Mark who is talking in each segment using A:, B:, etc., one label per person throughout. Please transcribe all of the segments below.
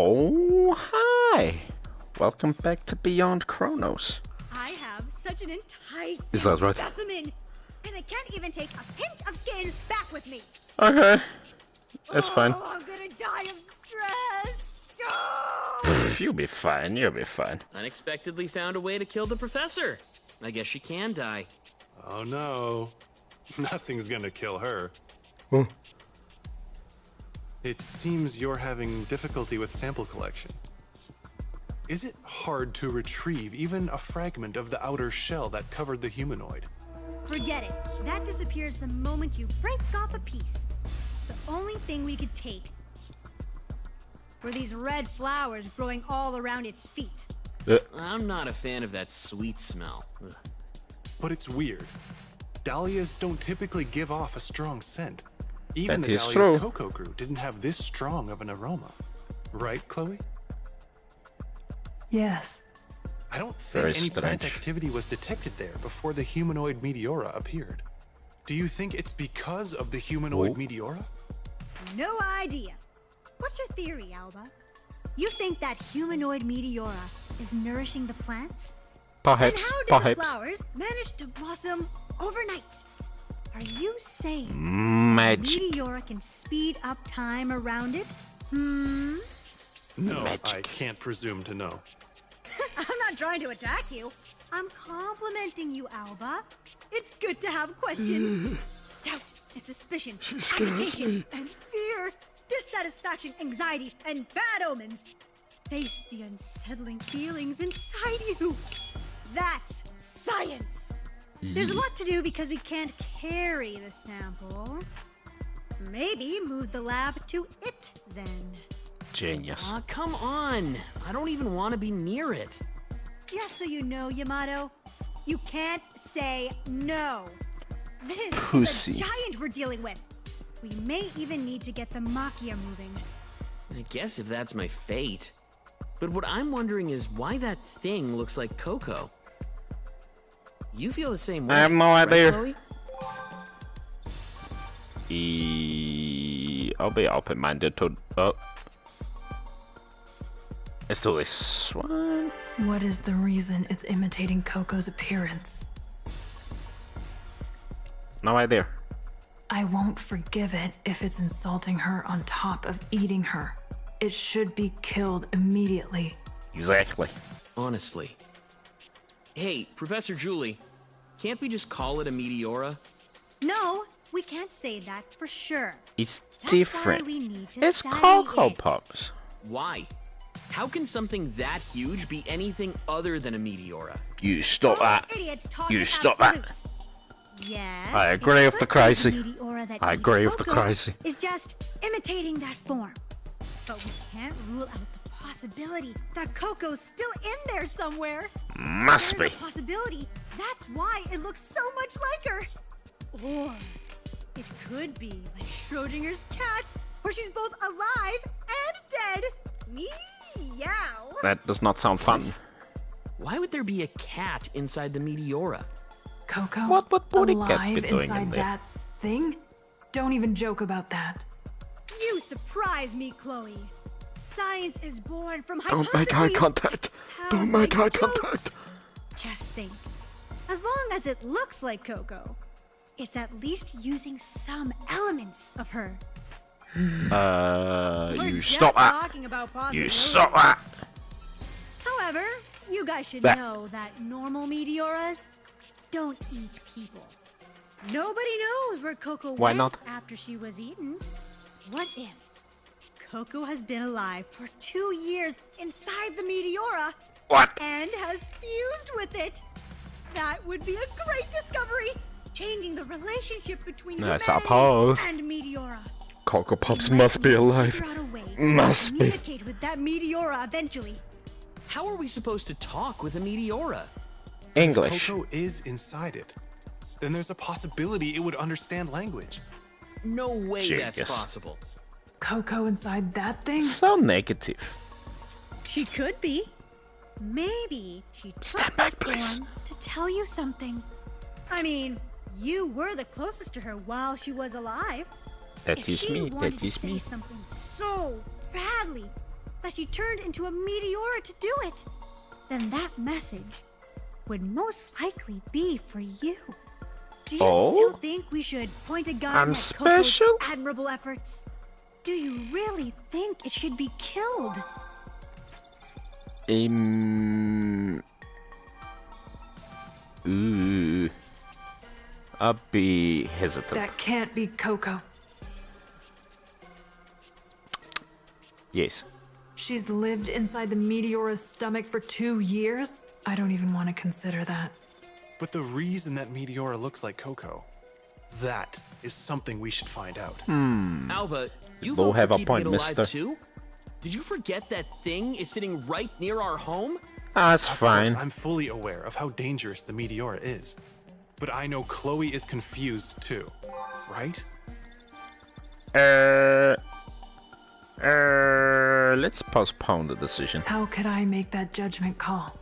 A: Oh, hi! Welcome back to Beyond Chronos.
B: I have such an enticing
A: Is that right?
B: specimen, and I can't even take a pinch of skin back with me.
A: Okay, that's fine.
B: I'm gonna die of stress. Oh!
A: You'll be fine, you'll be fine.
C: Unexpectedly found a way to kill the professor. I guess she can die.
D: Oh no. Nothing's gonna kill her.
A: Huh.
D: It seems you're having difficulty with sample collection. Is it hard to retrieve even a fragment of the outer shell that covered the humanoid?
B: Forget it. That disappears the moment you break off a piece. The only thing we could take were these red flowers growing all around its feet.
C: I'm not a fan of that sweet smell. Ugh.
D: But it's weird. Dahlias don't typically give off a strong scent. Even
A: That
D: the
A: is
D: dahlias
A: true.
D: Coco grew didn't have this strong of an aroma. Right, Chloe?
E: Yes.
D: I don't
A: Very
D: think any plant
A: strange.
D: activity was detected there before the humanoid meteora appeared. Do you think it's because of the humanoid
A: Oh.
D: meteora?
B: No idea. What's your theory, Alba? You think that humanoid meteora is nourishing the plants?
A: Perhaps,
B: And how did the
A: perhaps.
B: flowers manage to blossom overnight? Are you saying
A: Magic.
B: meteora can speed up time around it?
D: No, I
A: Magic.
D: can't presume to know.
B: I'm not trying to attack you. I'm complimenting you, Alba. It's good to have questions. Doubt and suspicion, agitation and fear, dissatisfaction, anxiety, and bad omens. Face the unsettling feelings inside you. That's science. There's a lot to do because we can't carry the sample. Maybe move the lab to it then.
A: Genius.
C: Aw, come on. I don't even want to be near it.
B: Just so you know, Yamato, you can't say no. This
A: Pussy.
B: is a giant we're dealing with. We may even need to get the Machia moving.
C: I guess if that's my fate. But what I'm wondering is why that thing looks like Coco. You feel the same way,
A: I have no
C: right,
A: idea.
C: Chloe?
A: I'll be open-minded to... Oh. Let's do this one.
E: What is the reason it's imitating Coco's appearance?
A: No idea.
E: I won't forgive it if it's insulting her on top of eating her. It should be killed immediately.
A: Exactly.
C: Honestly. Hey, Professor Julie, can't we just call it a meteora?
B: No, we can't say that for sure.
A: It's
B: That's
A: different.
B: why we need to
A: It's
B: study
A: cocopops.
C: Why? How can something that huge be anything other than a meteora?
A: You stop
B: All
A: that.
B: idiots talking
A: You stop that.
B: absolutes. Yes,
A: I
B: it
A: agree with
B: could
A: the
B: be
A: crazy.
B: meteora that
A: I
B: eats
A: agree with the
B: Coco
A: crazy.
B: Is just imitating that form. But we can't rule out the possibility that Coco's still in there somewhere.
A: Must
B: There's
A: be.
B: a possibility. That's why it looks so much like her. Or it could be like Schrodinger's cat, where she's both alive and dead. Meow.
A: That does not sound fun.
C: Why would there be a cat inside the meteora?
E: Coco,
A: What would Booty Cat be
E: alive
A: doing in
E: inside
A: there?
E: that thing? Don't even joke about that.
B: You surprise me, Chloe. Science is born from
A: Don't
B: hypotheses
A: make eye contact.
B: that sound
A: Don't make
B: like
A: eye
B: jokes.
A: contact.
B: Just think. As long as it looks like Coco, it's at least using some elements of her. We're
A: You
B: just
A: stop that.
B: talking about
A: You
B: possibilities.
A: stop that.
B: However, you guys should
A: That-
B: know that normal meteoras don't eat people. Nobody knows where Coco
A: Why
B: went
A: not?
B: after she was eaten. What if Coco has been alive for 2 years inside the meteora
A: What?
B: and has fused with it? That would be a great discovery, changing the relationship between
A: I
B: humanity
A: suppose.
B: and meteora.
A: Cocopops
B: We
A: must
B: might
A: be
B: need to
A: alive.
B: figure out a way to
A: Must be.
B: communicate with that meteora eventually.
C: How are we supposed to talk with a meteora?
A: English.
D: Coco is inside it. Then there's a possibility it would understand language.
C: No way
A: Genius.
C: that's possible.
E: Coco inside that thing?
A: So negative.
B: She could be. Maybe she
A: Stand
B: took
A: back,
B: that
A: please.
B: form to tell you something. I mean, you were the closest to her while she was alive.
A: That
B: If
A: is
B: she
A: me.
B: wanted
A: That
B: to
A: is
B: say
A: me.
B: something so badly, that she turned into a meteor to do it, then that message would most likely be for you. Do you still think we should point a gun
A: I'm
B: at
A: special?
B: Coco's admirable efforts? Do you really think it should be killed?
A: Ooh. I'll be hesitant.
E: That can't be Coco.
A: Yes.
E: She's lived inside the Meteora's stomach for 2 years? I don't even want to consider that.
D: But the reason that Meteora looks like Coco, that is something we should find out.
C: Alba, you
A: We'll
C: vote
A: have
C: for
A: a
C: keeping
A: point,
C: it alive
A: mister.
C: too? Did you forget that thing is sitting right near our home?
A: That's
D: Of course,
A: fine.
D: I'm fully aware of how dangerous the Meteora is. But I know Chloe is confused too, right?
A: Let's postpone the decision.
E: How could I make that judgment call?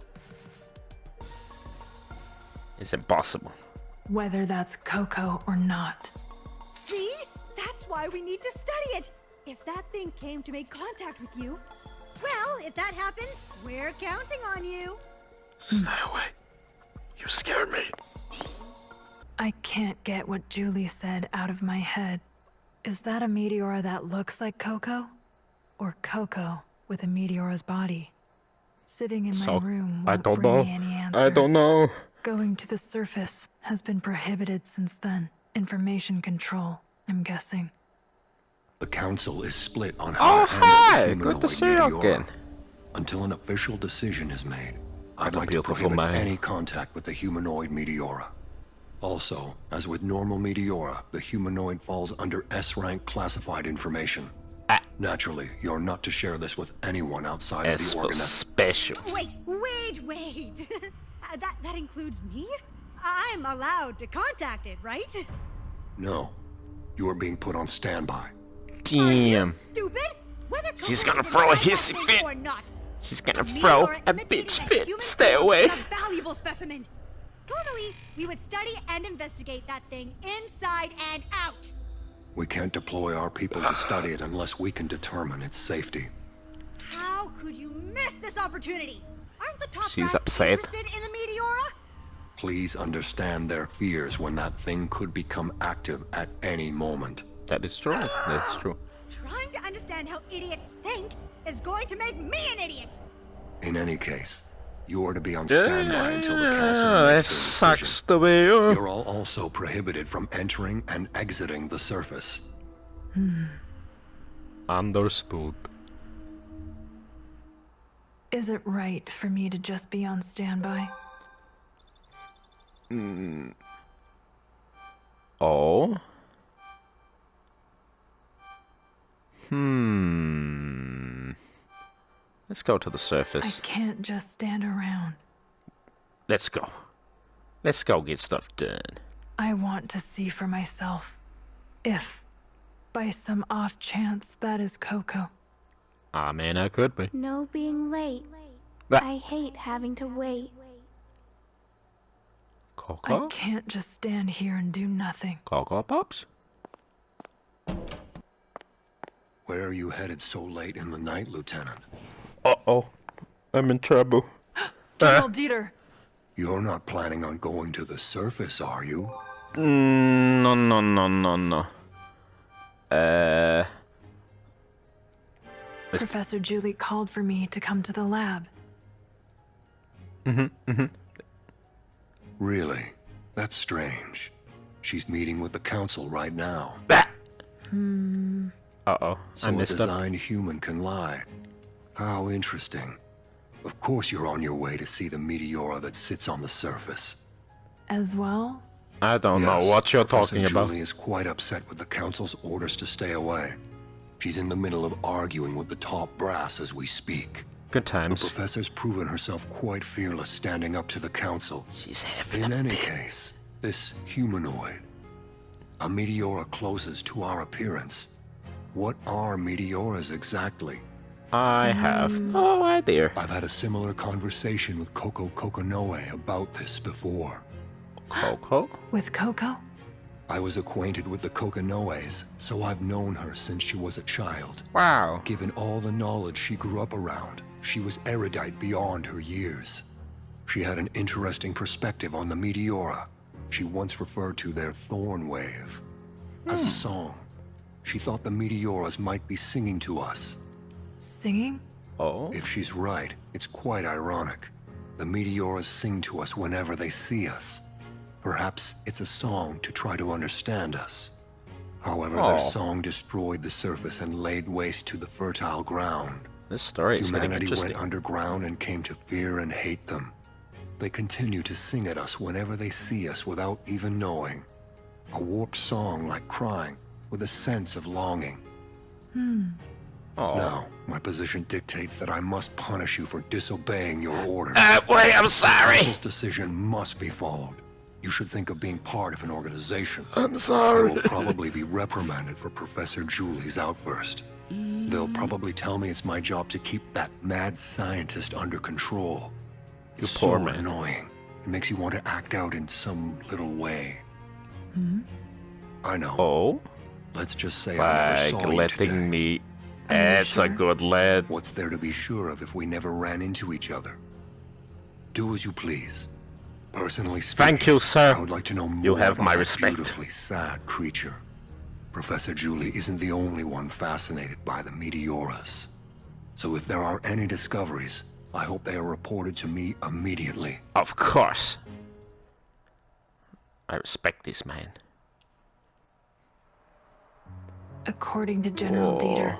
A: It's impossible.
E: Whether that's Coco or not.
B: See? That's why we need to study it. If that thing came to make contact with you, well, if that happens, we're counting on you.
A: Stay away. You scare me.
E: I can't get what Julie said out of my head. Is that a Meteora that looks like Coco? Or Coco with a Meteora's body? Sitting in my room
A: I
E: won't
A: don't
E: bring
A: know.
E: me any answers.
A: I don't know.
E: Going to the surface has been prohibited since then. Information control, I'm guessing.
F: The council is split on how
A: Oh,
F: to handle
A: hi!
F: the
A: Good
F: humanoid
A: to see you
F: Meteora.
A: again.
F: Until an official decision is made, I'd
A: a
F: like to
A: beautiful
F: prohibit
A: man.
F: any contact with the humanoid Meteora. Also, as with normal Meteora, the humanoid falls under S-rank classified information. Naturally, you're not to share this with anyone outside of
A: S
F: the
A: for
F: organism.
A: special.
B: Wait. that includes me? I'm allowed to contact it, right?
F: No, you are being put on standby.
A: Damn.
B: Stupid? Whether
A: She's
B: Coco
A: gonna
B: is
A: throw a
B: alive
A: hissy
B: that
A: fit.
B: thing or not,
A: She's gonna
B: the
A: throw
B: meteor
A: a
B: imitating
A: bitch
B: a
A: fit.
B: human
A: Stay
B: form
A: away.
B: is a valuable specimen. Normally, we would study and investigate that thing inside and out.
F: We can't deploy our people to study it unless we can determine its safety.
B: How could you miss this opportunity? Aren't the top
A: She's
B: brass
A: upset.
B: interested in the Meteora?
F: Please understand their fears when that thing could become active at any moment.
A: That is true. That's true.
B: Trying to understand how idiots think is going to make me an idiot.
F: In any case, you are to be on standby until the council
A: That
F: makes their
A: sucks
F: decision.
A: the way.
F: You're all also prohibited from entering and exiting the surface.
A: Understood.
E: Is it right for me to just be on standby?
A: Oh. Let's go to the
E: I
A: surface.
E: can't just stand around.
A: Let's go. Let's go get stuff done.
E: I want to see for myself. If, by some off chance, that is Coco.
A: Ah, man, I could be.
G: No being late.
A: That-
G: I hate having to wait.
E: I
A: Coco?
E: can't just stand here and do nothing.
A: Cocopops?
F: Where are you headed so late in the night, Lieutenant?
A: Uh-oh. I'm in trouble.
E: General Dieter,
F: You're not planning on going to the surface, are you?
A: No.
E: Professor Julie called for me to come to the lab.
F: Really? That's strange. She's meeting with the council right now.
A: Uh-oh.
F: So
A: I
F: a
A: messed up.
F: designed human can lie. How interesting. Of course you're on your way to see the Meteora that sits on the surface.
E: As well?
A: I don't know
F: Yes,
A: what you're
F: Professor
A: talking about.
F: Julie is quite upset with the council's orders to stay away. She's in the middle of arguing with the top brass as we speak.
A: Good
F: The
A: times.
F: professor's proven herself quite fearless standing up to the council.
A: She's having
F: In
A: a
F: any
A: fit.
F: case, this humanoid, a Meteora closest to our appearance. What are Meteoras exactly?
A: I have. Oh, hi there.
F: I've had a similar conversation with Coco Kokonoe about this before.
A: Coco?
E: With Coco?
F: I was acquainted with the Kokanoes, so I've known her since she was a child.
A: Wow.
F: Given all the knowledge she grew up around, she was erudite beyond her years. She had an interesting perspective on the Meteora. She once referred to their thorn wave as a song. She thought the Meteoras might be singing to us.
E: Singing?
A: Oh.
F: If she's right, it's quite ironic. The Meteoras sing to us whenever they see us. Perhaps it's a song to try to understand us. However, their song destroyed the surface and laid waste to the fertile ground.
A: This story is getting
F: Humanity
A: interesting.
F: went underground and came to fear and hate them. They continue to sing at us whenever they see us without even knowing. A warped song like crying, with a sense of longing.
A: Oh.
F: Now, my position dictates that I must punish you for disobeying your orders.
A: Wait, I'm sorry.
F: This decision must be followed. You should think of being part of an organization.
A: I'm
F: I
A: sorry.
F: will probably be reprimanded for Professor Julie's outburst. They'll probably tell me it's my job to keep that mad scientist under control.
A: You
F: It's
A: poor
F: so
A: man.
F: annoying. It makes you want to act out in some little way. I know.
A: Oh.
F: Let's just say I never
A: Like
F: saw you
A: letting
F: today.
A: me.
E: Are you
A: It's a
E: sure?
A: good lad.
F: What's there to be sure of if we never ran into each other? Do as you please. Personally speaking,
A: Thank you, sir.
F: I would like to know more
A: You have
F: about
A: my
F: that
A: respect.
F: beautifully sad creature. Professor Julie isn't the only one fascinated by the Meteoras. So if there are any discoveries, I hope they are reported to me immediately.
A: Of course. I respect this man.
E: According to General
A: Whoa.
E: Dieter,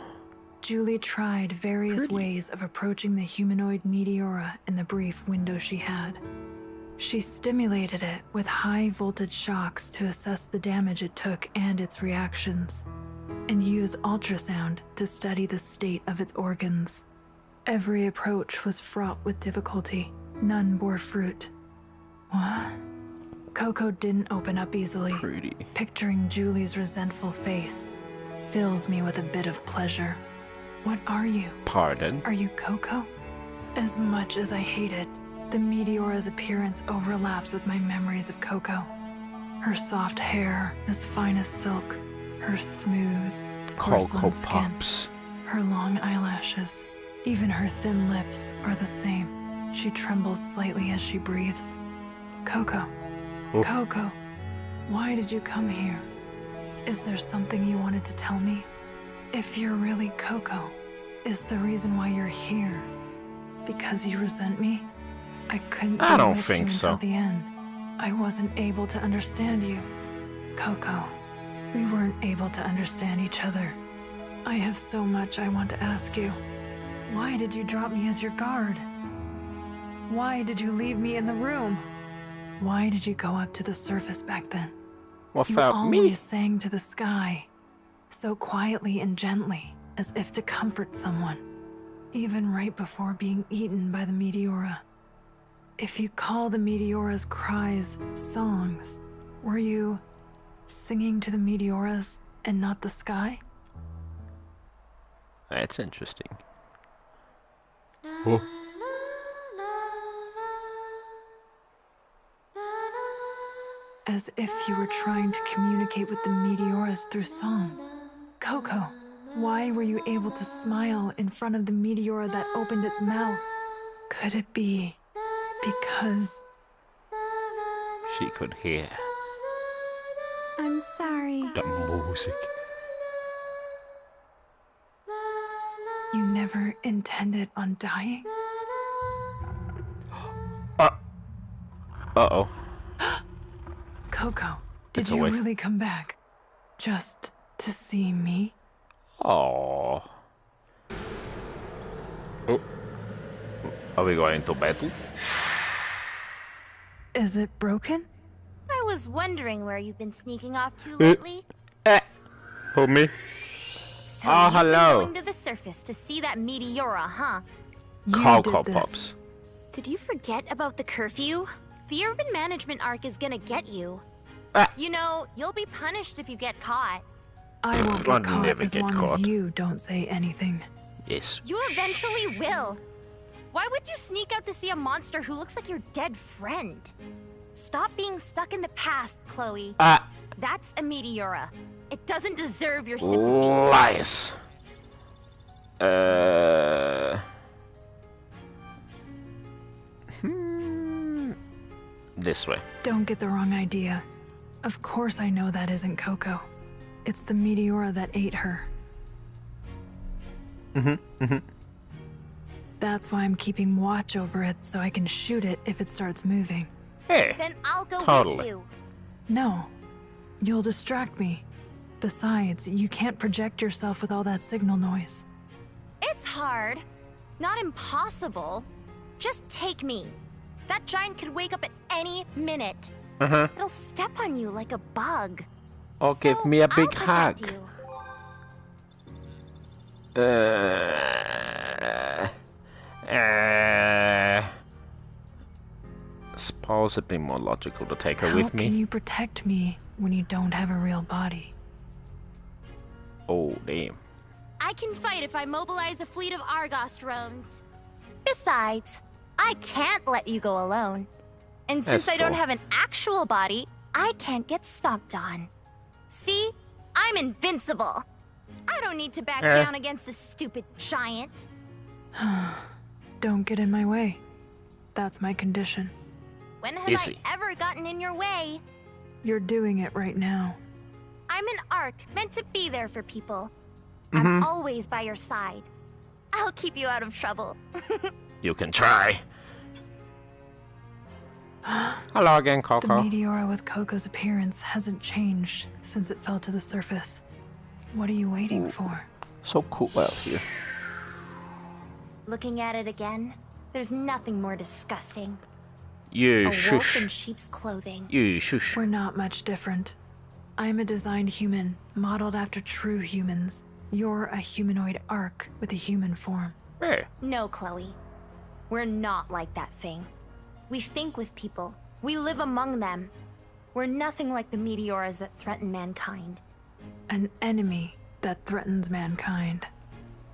E: Julie tried various ways of approaching the humanoid Meteora in the brief window she had. She stimulated it with high voltage shocks to assess the damage it took and its reactions, and used ultrasound to study the state of its organs. Every approach was fraught with difficulty. None bore fruit. What? Coco didn't open up easily.
A: Pretty.
E: Picturing Julie's resentful face fills me with a bit of pleasure. What are you?
A: Pardon?
E: Are you Coco? As much as I hate it, the Meteora's appearance overlaps with my memories of Coco. Her soft hair, as fine as silk, her smooth, porcelain skin,
A: Cocopops.
E: her long eyelashes, even her thin lips are the same. She trembles slightly as she breathes. Coco,
A: Oh.
E: Coco, why did you come here? Is there something you wanted to tell me? If you're really Coco, is the reason why you're here because you resent me? I couldn't be
A: I don't
E: with
A: think
E: you
A: so.
E: until the end. I wasn't able to understand you. Coco, we weren't able to understand each other. I have so much I want to ask you. Why did you drop me as your guard? Why did you leave me in the room? Why did you go up to the surface back then?
A: What
E: You
A: about me?
E: always sang to the sky, so quietly and gently, as if to comfort someone, even right before being eaten by the Meteora. If you call the Meteora's cries songs, were you singing to the Meteoras and not the sky?
A: That's interesting. Oh.
E: As if you were trying to communicate with the Meteoras through song. Coco, why were you able to smile in front of the Meteora that opened its mouth? Could it be because
A: She could hear
G: I'm sorry.
A: the music.
E: you never intended on dying?
A: Uh-oh.
E: Coco, did
A: It's
E: you
A: away.
E: really come back just to see me?
A: Oh. Oh. Are we going to battle?
E: Is it broken?
H: I was wondering where you've been sneaking off to lately.
A: Who, me?
H: So
A: Oh,
H: you've been
A: hello.
H: going to the surface to see that Meteora, huh?
E: You
A: Coco
E: did
A: Pops.
E: this.
H: Did you forget about the curfew? The urban management arc is gonna get you.
A: Ah.
H: You know, you'll be punished if you get caught.
E: I won't
A: I'll
E: get caught
A: never
E: as
A: get
E: long
A: caught.
E: as you don't say anything.
A: Yes.
H: You eventually will. Why would you sneak out to see a monster who looks like your dead friend? Stop being stuck in the past, Chloe. That's a meteora. It doesn't deserve your sympathy.
A: Lies. This way.
E: Don't get the wrong idea. Of course I know that isn't Coco. It's the meteora that ate her. That's why I'm keeping watch over it so I can shoot it if it starts moving.
A: Hey.
H: Then I'll go
A: Totally.
H: with you.
E: No, you'll distract me. Besides, you can't project yourself with all that signal noise.
H: It's hard. Not impossible. Just take me. That giant could wake up at any minute. It'll step on you like a bug.
A: Or give me a big
H: I'll
A: hug.
H: protect you.
A: Suppose it'd be more logical to take her
E: How
A: with
E: can
A: me.
E: you protect me when you don't have a real body?
A: Oh, damn.
H: I can fight if I mobilize a fleet of Argos drones. Besides, I can't let you go alone. And since
A: That's
H: I don't
A: true.
H: have an actual body, I can't get stomped on. See? I'm invincible. I don't need to back down against a stupid giant.
E: Don't get in my way. That's my condition.
H: When have
A: Easy.
H: I ever gotten in your way?
E: You're doing it right now.
H: I'm an arc meant to be there for people. I'm always by your side. I'll keep you out of trouble.
A: You can try. Hello again,
E: The
A: Coco.
E: meteora with Coco's appearance hasn't changed since it fell to the surface. What are you waiting for?
A: So cool out here.
H: Looking at it again, there's nothing more disgusting.
A: You
H: A wolf in
A: shush.
H: sheep's clothing.
A: You shush.
E: We're not much different. I'm a designed human, modeled after true humans. You're a humanoid arc with a human form.
A: Hey.
H: No, Chloe. We're not like that thing. We think with people. We live among them. We're nothing like the meteoras that threaten mankind.
E: An enemy that threatens mankind.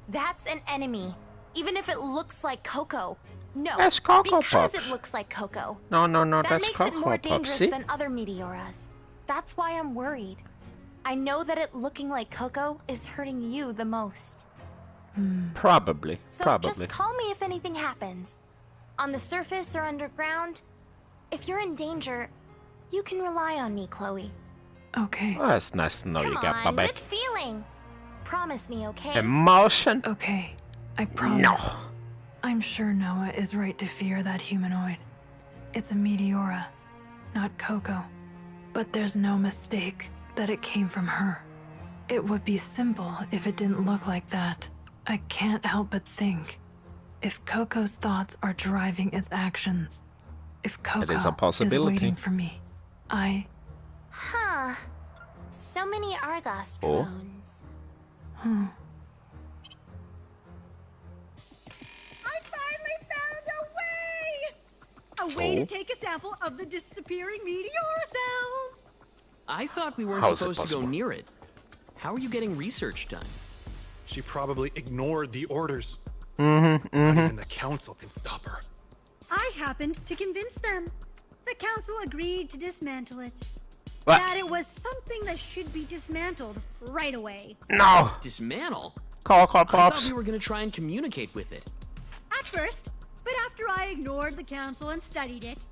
H: That's an enemy, even if it looks like Coco. No,
A: That's Coco
H: because
A: Pops.
H: it looks like Coco.
A: No,
H: That
A: that's
H: makes it
A: Coco
H: more
A: Pops.
H: dangerous
A: See?
H: than other meteoras. That's why I'm worried. I know that it looking like Coco is hurting you the most.
A: Probably.
H: So
A: Probably.
H: just call me if anything happens. On the surface or underground. If you're in danger, you can rely on me, Chloe.
E: Okay.
A: Well, it's nice to know
H: Come
A: you got my
H: on,
A: back.
H: with feeling. Promise me, okay?
A: Emotion?
E: Okay. I promise.
A: No.
E: I'm sure Noah is right to fear that humanoid. It's a meteora, not Coco. But there's no mistake that it came from her. It would be simple if it didn't look like that. I can't help but think. If Coco's thoughts are driving its actions, if Coco
A: is a possibility.
E: waiting for me,
H: Huh. So many Argos
A: Oh.
H: drones.
B: I finally found a way! A way to take a sample of the disappearing meteora cells!
C: I thought we weren't
A: How is it
C: supposed to go
A: possible?
C: near it. How are you getting research done?
D: She probably ignored the orders. Not even the council can stop her.
B: I happened to convince them. The council agreed to dismantle it.
A: What?
B: That it was something that should be dismantled right away.
A: No.
C: Dismantle?
A: Coco
C: I thought
A: Pops.
C: we were gonna try and communicate with it.
B: At first, but after I ignored the council and studied it,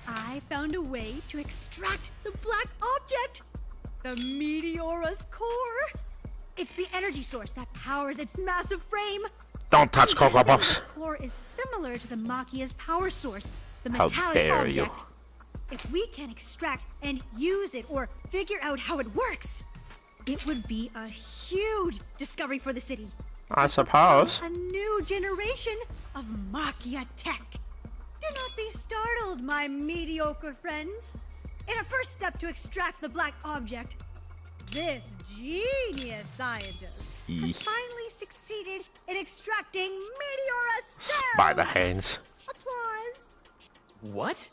B: I found a way to extract the black object, the meteora's core. It's the energy source that powers its massive frame.
A: Don't touch
B: I'm
A: Coco
B: guessing
A: Pops.
B: The core is similar to the Machia's power source, the
A: How
B: metallic
A: dare you.
B: object. If we can extract and use it or figure out how it works, it would be a huge discovery for the city.
A: I suppose.
B: A new generation of Machia tech. Do not be startled, my mediocre friends. In a first step to extract the black object, this genius scientist has finally succeeded in extracting meteora cells.
A: Spider hands.
B: Applause.
C: What?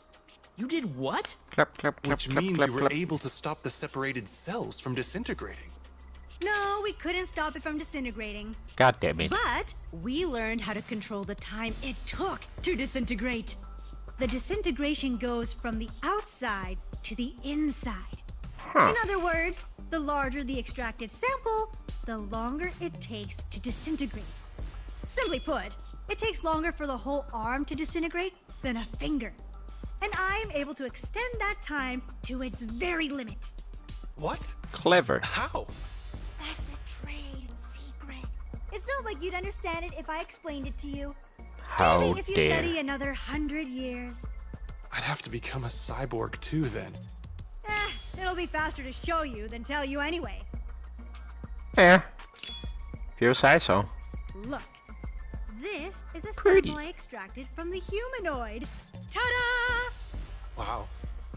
C: You did what?
A: Clap, clap, clap,
D: Which
A: clap,
D: means
A: clap,
D: you were
A: clap.
D: able to stop the separated cells from disintegrating.
B: No, we couldn't stop it from disintegrating.
A: God damn it.
B: But we learned how to control the time it took to disintegrate. The disintegration goes from the outside to the inside. In other words, the larger the extracted sample, the longer it takes to disintegrate. Simply put, it takes longer for the whole arm to disintegrate than a finger. And I'm able to extend that time to its very limit.
D: What?
A: Clever.
D: How?
B: That's a trade secret. It's not like you'd understand it if I explained it to you.
A: How
B: Maybe if you
A: dare.
B: study another 100 years.
D: I'd have to become a cyborg too then.
B: It'll be faster to show you than tell you anyway.
A: Yeah. If you say so.
B: Look, this is a
A: Pretty.
B: sample I extracted from the humanoid. Ta-da!
D: Wow,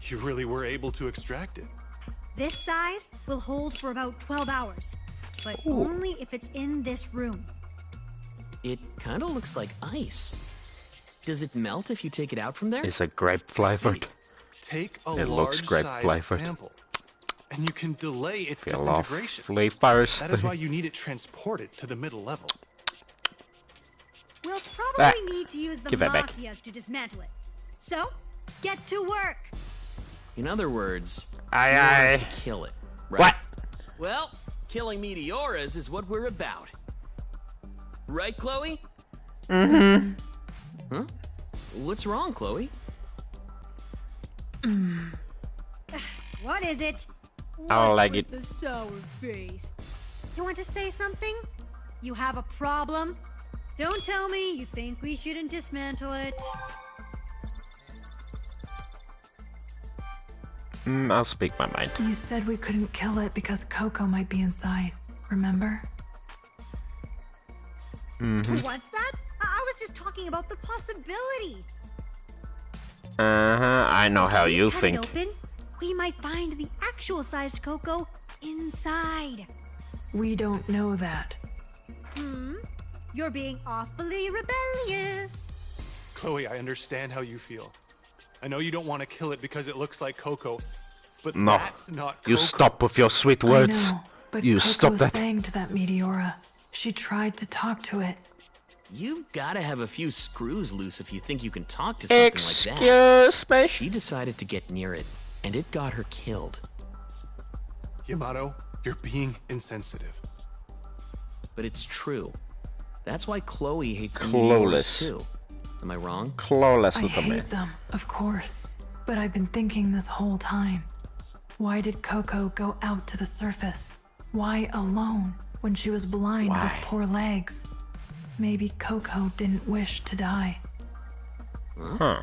D: you really were able to extract it.
B: This size will hold for about 12 hours, but only if it's in this room.
C: It kind of looks like ice. Does it melt if you take it out from there?
A: It's a grape flavored.
D: Take a
A: It looks grape
D: large-sized
A: flavored.
D: sample, and you can delay its
A: I love
D: disintegration.
A: flavors.
D: That is why you need it transported to the middle level.
B: We'll probably need to use the
A: Give that back.
B: mafias to dismantle it. So, get to work.
C: In other words,
A: Aye,
C: you want us
A: aye.
C: to kill it, right?
A: What?
C: Well, killing meteoras is what we're about. Right, Chloe?
A: Mm-hmm.
C: Huh? What's wrong, Chloe?
B: What is it?
A: I don't like
B: What's
A: it.
B: with the sour face? You want to say something? You have a problem? Don't tell me you think we shouldn't dismantle it.
A: I'll speak my mind.
E: You said we couldn't kill it because Coco might be inside, remember?
B: What's that? I was just talking about the possibility.
A: I know how you
B: Cut it
A: think.
B: open, we might find the actual sized Coco inside.
E: We don't know that.
B: You're being awfully rebellious.
D: Chloe, I understand how you feel. I know you don't want to kill it because it looks like Coco, but
A: No.
D: that's not Coco.
A: You stop with your sweet words.
E: I know, but
A: You
E: Coco
A: stop that.
E: sang to that Meteora. She tried to talk to it.
C: You've got to have a few screws loose if you think you can talk to something like that.
A: Excuse me.
C: She decided to get near it, and it got her killed.
D: Yamato, you're being insensitive.
C: But it's true. That's why Chloe hates
A: Clueless.
C: meteoras too. Am I wrong?
A: Clawless
E: I
A: little man.
E: hate them, of course. But I've been thinking this whole time. Why did Coco go out to the surface? Why alone when she was blind with
A: Why?
E: poor legs? Maybe Coco didn't wish to die.
A: Huh.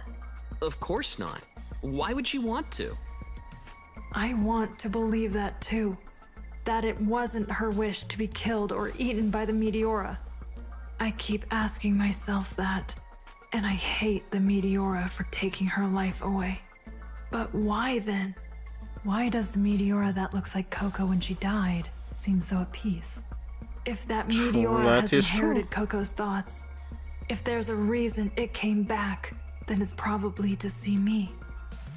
C: Of course not. Why would she want to?
E: I want to believe that too. That it wasn't her wish to be killed or eaten by the Meteora. I keep asking myself that, and I hate the Meteora for taking her life away. But why then? Why does the Meteora that looks like Coco when she died seem so at peace? If that Meteora
A: that
E: has
A: is true.
E: inherited Coco's thoughts, if there's a reason it came back, then it's probably to see me.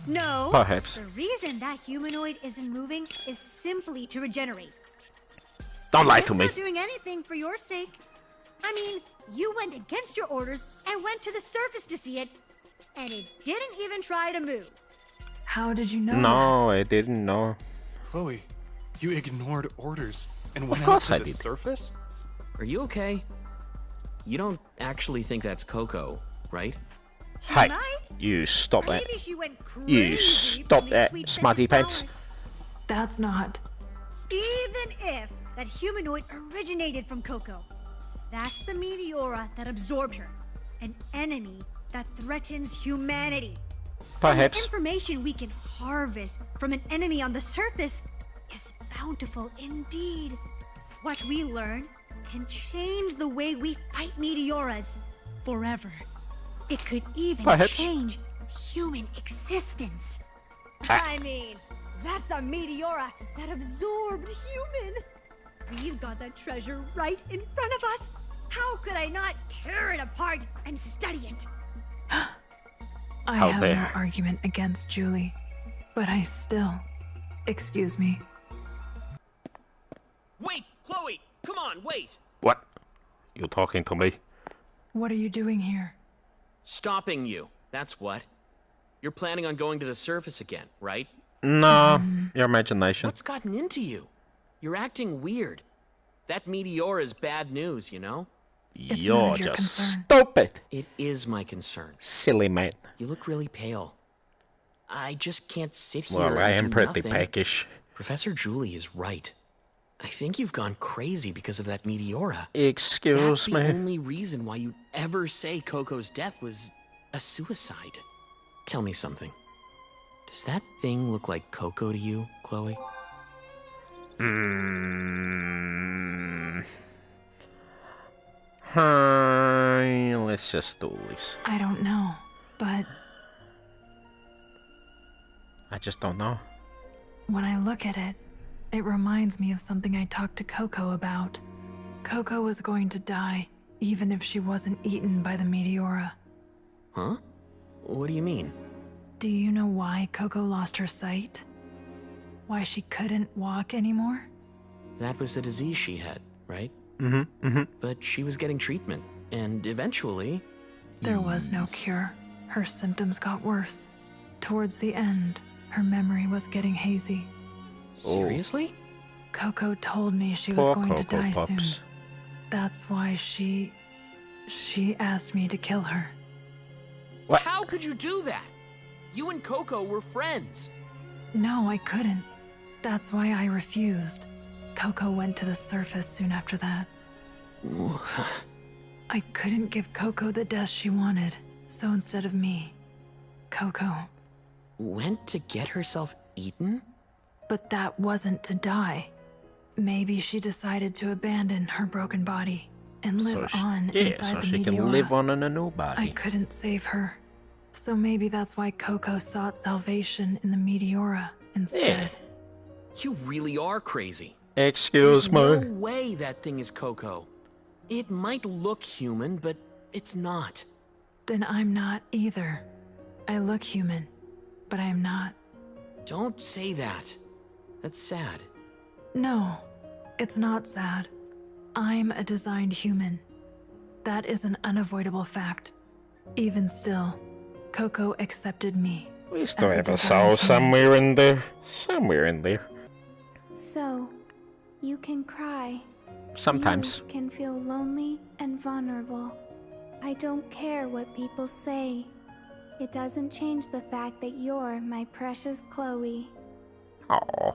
B: No.
A: Perhaps.
B: The reason that humanoid isn't moving is simply to regenerate.
A: Don't lie
B: It's
A: to me.
B: not doing anything for your sake. I mean, you went against your orders and went to the surface to see it, and it didn't even try to move.
E: How did you know that?
A: No, I didn't know.
D: Chloe, you ignored orders and went out
A: course
D: to
A: I
D: the
A: did.
D: surface?
C: Are you okay? You don't actually think that's Coco, right?
B: She
A: Hey,
B: might.
A: you stop
B: Or
A: that.
B: maybe she went crazy.
A: You stop
B: from
A: that,
B: these sweet
A: smarty
B: scented
A: pants.
B: flowers.
E: That's not.
B: Even if that humanoid originated from Coco, that's the Meteora that absorbed her. An enemy that threatens humanity. And the
A: Perhaps.
B: information we can harvest from an enemy on the surface is bountiful indeed. What we learn can change the way we fight Meteoras forever. It could even
A: Perhaps.
B: change human existence.
A: Ah.
B: I mean, that's a Meteora that absorbed human. We've got that treasure right in front of us. How could I not tear it apart and study it?
E: I
A: How
E: have
A: dare.
E: no argument against Julie, but I still. Excuse me.
C: Wait, Chloe! Come on, wait!
A: What? You talking to me?
E: What are you doing here?
C: Stopping you, that's what. You're planning on going to the surface again, right?
A: No, your imagination.
C: What's gotten into you? You're acting weird. That meteor is bad news, you know?
E: It's none
A: You're
E: of your
A: just
E: concern.
A: stupid.
C: It is my concern.
A: Silly man.
C: You look really pale. I just can't sit here
A: Well, I
C: and
A: am
C: do
A: pretty
C: nothing.
A: peckish.
C: Professor Julie is right. I think you've gone crazy because of that meteora.
A: Excuse
C: That's the
A: me.
C: only reason why you'd ever say Coco's death was a suicide. Tell me something. Does that thing look like Coco to you, Chloe?
A: Let's just do this.
E: I don't know, but
A: I just don't know.
E: when I look at it, it reminds me of something I talked to Coco about. Coco was going to die, even if she wasn't eaten by the meteora.
C: Huh? What do you mean?
E: Do you know why Coco lost her sight? Why she couldn't walk anymore?
C: That was the disease she had, right?
A: Mm-hmm.
C: But she was getting treatment, and eventually...
E: There was no cure. Her symptoms got worse. Towards the end, her memory was getting hazy.
C: Seriously?
E: Coco told me she was
A: Poor
E: going to die
A: cocopops.
E: soon. That's why she asked me to kill her.
A: What?
C: How could you do that? You and Coco were friends.
E: No, I couldn't. That's why I refused. Coco went to the surface soon after that. I couldn't give Coco the death she wanted, so instead of me, Coco.
C: Went to get herself eaten?
E: But that wasn't to die. Maybe she decided to abandon her broken body and live on inside
A: so
E: the
A: she
E: meteora.
A: can live on in a new
E: I
A: body.
E: couldn't save her. So maybe that's why Coco sought salvation in the meteora instead.
C: You really are crazy.
A: Excuse
C: There's
A: me.
C: no way that thing is Coco. It might look human, but it's not.
E: Then I'm not either. I look human, but I am not.
C: Don't say that. That's sad.
E: No, it's not sad. I'm a designed human. That is an unavoidable fact. Even still, Coco accepted me.
A: We still
E: as a
A: have a
E: designed
A: soul
E: human.
A: somewhere in there. Somewhere in there.
G: So, you can cry.
A: Sometimes.
G: You can feel lonely and vulnerable. I don't care what people say. It doesn't change the fact that you're my precious Chloe.
A: Oh.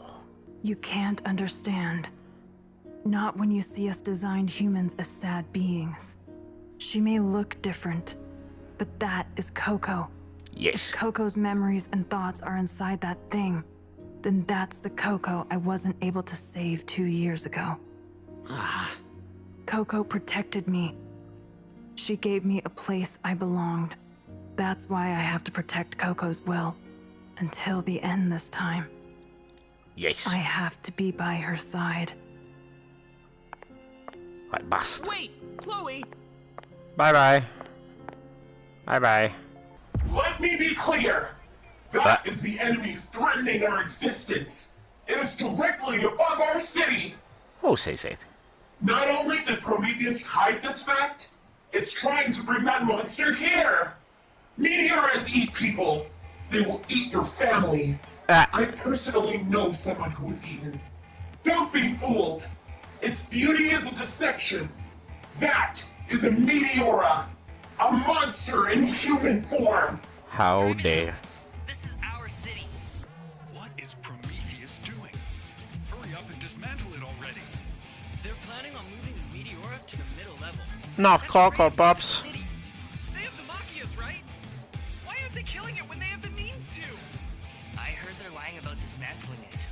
E: You can't understand. Not when you see us designed humans as sad beings. She may look different, but that is Coco.
A: Yes.
E: If Coco's memories and thoughts are inside that thing, then that's the Coco I wasn't able to save 2 years ago. Coco protected me. She gave me a place I belonged. That's why I have to protect Coco's will. Until the end this time.
A: Yes.
E: I have to be by her side.
A: I must.
C: Wait, Chloe!
A: Bye-bye. Bye-bye.
I: Let me be clear. That is the enemy threatening our existence. It is directly above our city.
A: Who says it?
I: Not only did Prometheus hide this fact, it's trying to bring that monster here. Meteors eat people. They will eat your family. I personally know someone who was eaten. Don't be fooled. Its beauty is a deception. That is a meteora. A monster in human form.
A: How dare.
J: This is our city. What is Prometheus doing? Hurry up and dismantle it already.
K: They're planning on moving the meteora to the middle level.
A: Not cocopops.
K: They have the Machias, right? Why aren't they killing it when they have the means to? I heard they're lying about dismantling it.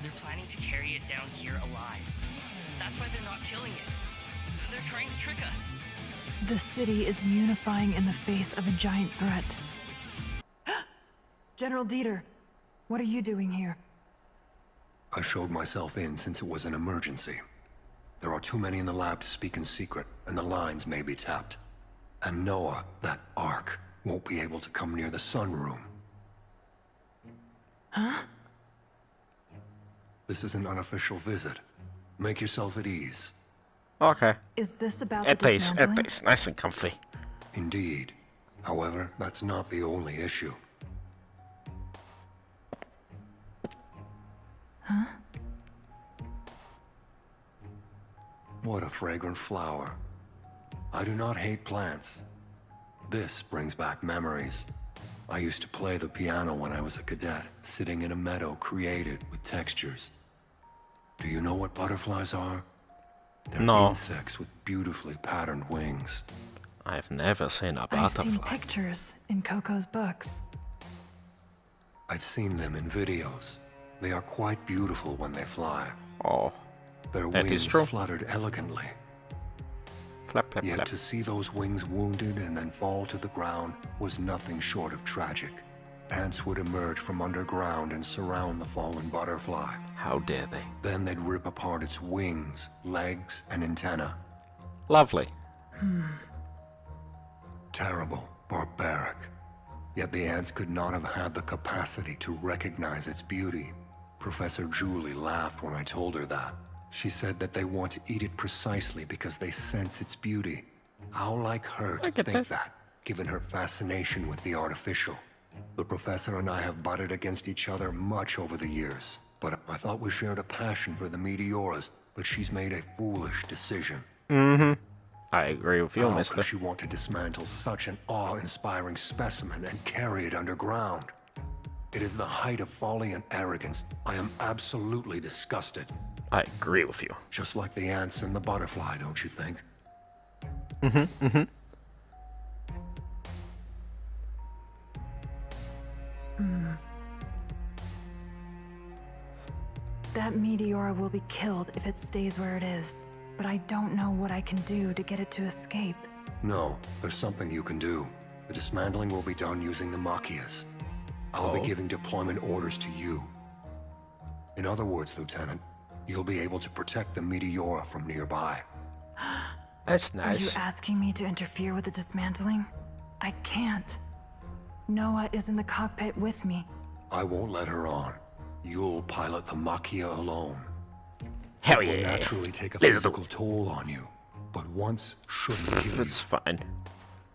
K: They're planning to carry it down here alive. That's why they're not killing it. They're trying to trick us.
E: The city is unifying in the face of a giant threat. General Dieter, what are you doing here?
F: I showed myself in since it was an emergency. There are too many in the lab to speak in secret, and the lines may be tapped. And Noah, that Ark, won't be able to come near the sunroom.
E: Huh?
F: This is an unofficial visit. Make yourself at ease.
A: Okay.
E: Is this about
A: It
E: the
A: is.
E: dismantling?
A: It is. Nice and comfy.
F: Indeed. However, that's not the only issue.
E: Huh?
F: What a fragrant flower. I do not hate plants. This brings back memories. I used to play the piano when I was a cadet, sitting in a meadow created with textures. Do you know what butterflies are? They're
A: No.
F: insects with beautifully patterned wings.
A: I've never seen a
E: I've
A: butterfly.
E: seen pictures in Coco's books.
F: I've seen them in videos. They are quite beautiful when they fly.
A: Oh,
F: Their
A: that is
F: wings
A: true.
F: fluttered elegantly.
A: Flap, flap,
F: Yet
A: flap.
F: to see those wings wounded and then fall to the ground was nothing short of tragic. Ants would emerge from underground and surround the fallen butterfly.
A: How dare they?
F: Then they'd rip apart its wings, legs, and antenna.
A: Lovely.
F: Terrible, barbaric. Yet the ants could not have had the capacity to recognize its beauty. Professor Julie laughed when I told her that. She said that they want to eat it precisely because they sense its beauty. How like her to
A: get
F: think
A: that.
F: that, given her fascination with the artificial. The professor and I have butted against each other much over the years, but I thought we shared a passion for the Meteoras, but she's made a foolish decision.
A: I agree with you,
F: How
A: mister.
F: could she want to dismantle such an awe-inspiring specimen and carry it underground? It is the height of folly and arrogance. I am absolutely disgusted.
A: I agree with you.
F: Just like the ants and the butterfly, don't you think?
E: That Meteora will be killed if it stays where it is. But I don't know what I can do to get it to escape.
F: No, there's something you can do. The dismantling will be done using the Machias. I'll be giving deployment orders to you. In other words, Lieutenant, you'll be able to protect the Meteora from nearby.
A: That's
E: Are you
A: nice.
E: asking me to interfere with the dismantling? I can't. Noah is in the cockpit with me.
F: I won't let her on. You'll pilot the Machia alone.
A: Hell
F: It will
A: yeah.
F: naturally take a
A: Let's
F: physical toll on you, but once should he kill you.
A: That's fine.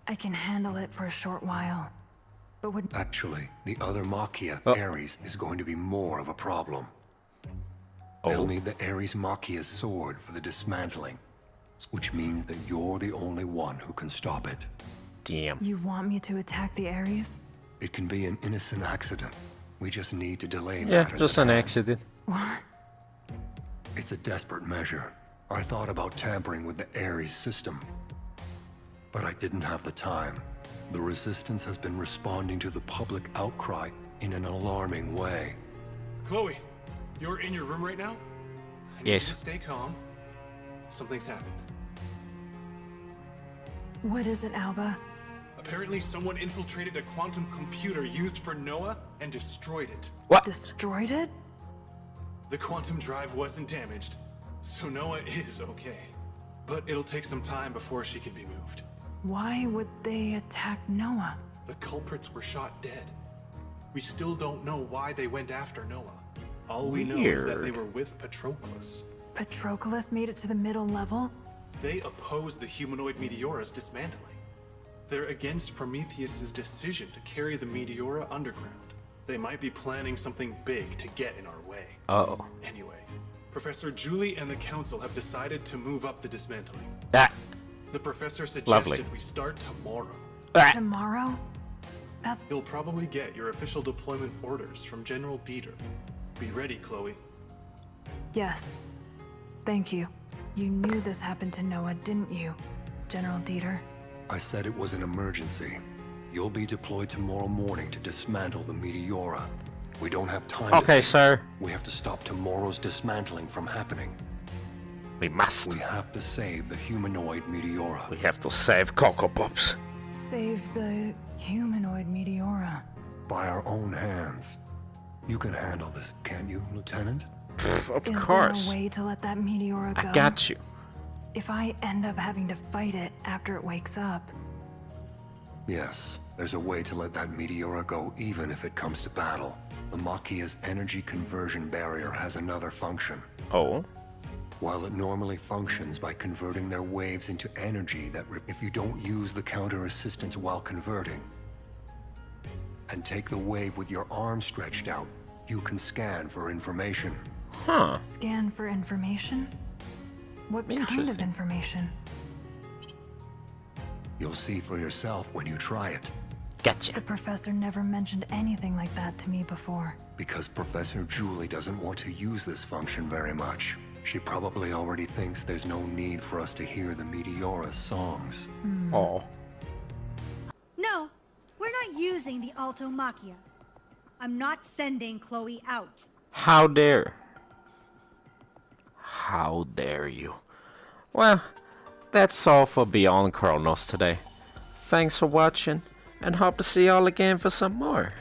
E: I can handle it for a short while. But would
F: Actually, the other Machia,
A: Oh.
F: Ares, is going to be more of a problem. They'll need the Ares Machia's sword for the dismantling, which means that you're the only one who can stop it.
A: Damn.
E: you want me to attack the Ares?
F: It can be an innocent accident. We just need to delay
A: Yeah,
F: matters
A: just
F: at
A: an
F: hand.
A: accident.
E: What?
F: It's a desperate measure. I thought about tampering with the Ares system, but I didn't have the time. The Resistance has been responding to the public outcry in an alarming way.
D: Chloe, you're in your room right now? I need
A: Yes.
D: you to stay calm. Something's happened.
E: What is it, Alba?
D: Apparently someone infiltrated a quantum computer used for Noah and destroyed it.
A: What?
E: Destroyed it?
D: The quantum drive wasn't damaged, so Noah is okay. But it'll take some time before she can be moved.
E: Why would they attack Noah?
D: The culprits were shot dead. We still don't know why they went after Noah. All we know is that they
A: Weird.
D: were with Patroclus.
E: Patroclus made it to the middle level?
D: They oppose the humanoid Meteora's dismantling. They're against Prometheus's decision to carry the Meteora underground. They might be planning something big to get in our way.
A: Oh.
D: Anyway, Professor Julie and the Council have decided to move up the dismantling.
A: That.
D: The professor suggested
A: Lovely.
D: we start tomorrow.
A: Ah.
E: Tomorrow? That's
D: You'll probably get your official deployment orders from General Dieter. Be ready, Chloe.
E: yes. Thank you. You knew this happened to Noah, didn't you, General Dieter?
F: I said it was an emergency. You'll be deployed tomorrow morning to dismantle the Meteora. We don't have time to
A: Okay,
F: think.
A: sir.
F: We have to stop tomorrow's dismantling from happening.
A: We must.
F: We have to save the humanoid Meteora.
A: We have to save cocopops.
E: Save the humanoid Meteora.
F: By our own hands. You can handle this, can't you, Lieutenant?
A: Of
E: Is
A: course.
E: there a way to let that Meteora go?
A: I got you.
E: If I end up having to fight it after it wakes up,
F: Yes, there's a way to let that Meteora go even if it comes to battle. The Machia's energy conversion barrier has another function.
A: Oh.
F: While it normally functions by converting their waves into energy that if you don't use the counter assistance while converting, and take the wave with your arm stretched out, you can scan for information.
A: Huh.
E: Scan for information? What kind of
A: Interesting.
E: information?
F: You'll see for yourself when you try it.
A: Gotcha.
E: The professor never mentioned anything like that to me before.
F: Because Professor Julie doesn't want to use this function very much. She probably already thinks there's no need for us to hear the Meteora's songs.
A: Oh.
B: No, we're not using the Altomachia. I'm not sending Chloe out.
A: How dare. How dare you. Well, that's all for Beyond Chronos today. Thanks for watching, and hope to see y'all again for some more.